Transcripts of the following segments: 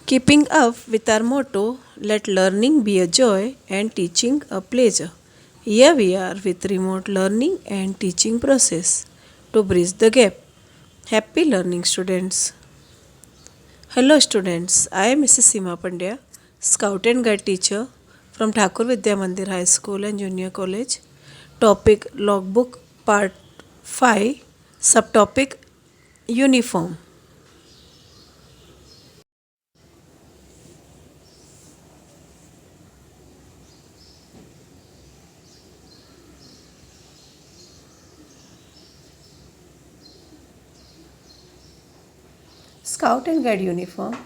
Keeping up with our motto, let learning be a joy and teaching a pleasure. Here we are with remote learning and teaching process to bridge the gap. Happy learning students. Hello students, I am Mrs. Seema Pandya, Scout and Guide teacher from Thakur Vidya Mandir High School and Junior College. Topic Logbook Part 5, Subtopic Uniform. Scout and Guide uniform.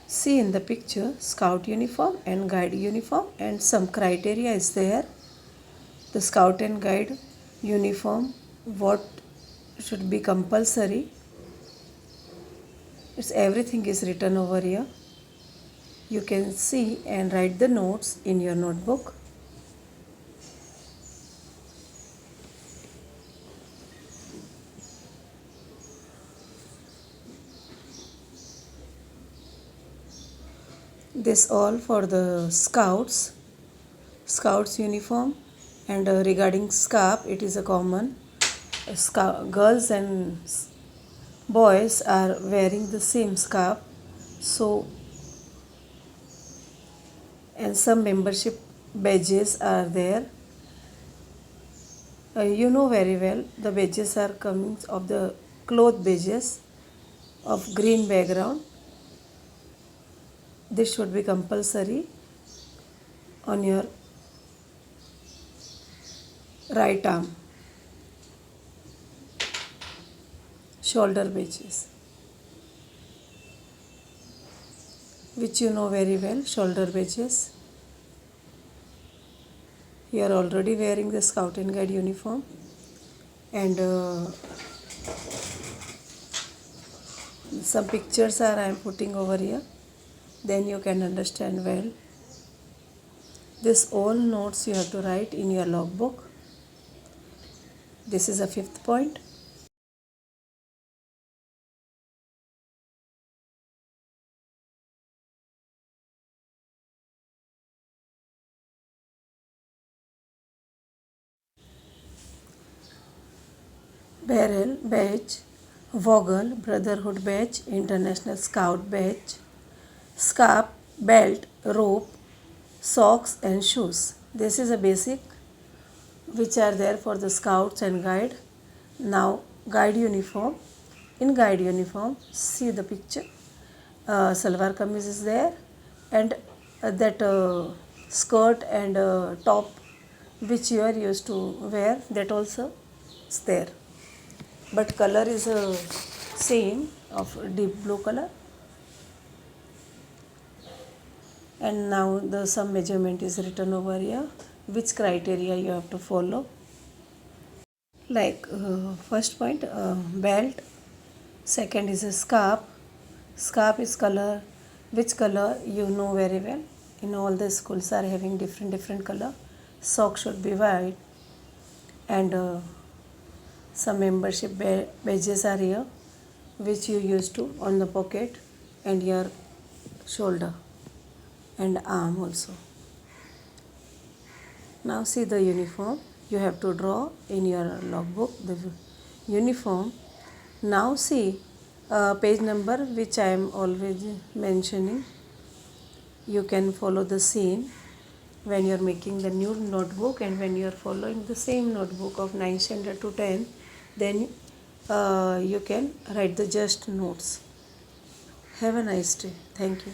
See in the picture Scout uniform and Guide uniform, and some criteria is there. The Scout and Guide uniform, what should be compulsory. It's everything is written over here. You can see and write the notes in your notebook. This all for the Scouts uniform, and regarding scarf, it is a common. Girls and boys are wearing the same scarf, so and some membership badges are there. You know very well the badges are coming of the cloth badges of green background. This should be compulsory on your right arm. Shoulder badges, which you know very well, shoulder badges. You are already wearing the Scout and Guide uniform, and some pictures are I am putting over here, then you can understand well. This all notes you have to write in your logbook. This is a fifth point. Barrel badge, Vogel Brotherhood badge, International Scout badge, scarf, belt, rope, socks and shoes. This is a basic which are there for the Scouts and Guide. Now Guide uniform. In Guide uniform, see the picture. Salwar kameez is there, and that skirt and top which you are used to wear, that also is there, but color is same of deep blue color. And now the some measurement is written over here, which criteria you have to follow. Like first point, belt. Second is a scarf is color, which color you know very well. In all the schools are having different color. Sock should be white, and some membership badges are here, which you use to on the pocket and your shoulder and arm also. Now see the uniform. You have to draw in your logbook the uniform. Now see page number which I am always mentioning. You can follow the same when you are making the new notebook, and when you are following the same notebook of 9th standard to 10, then you can write the just notes. Have a nice day. Thank you.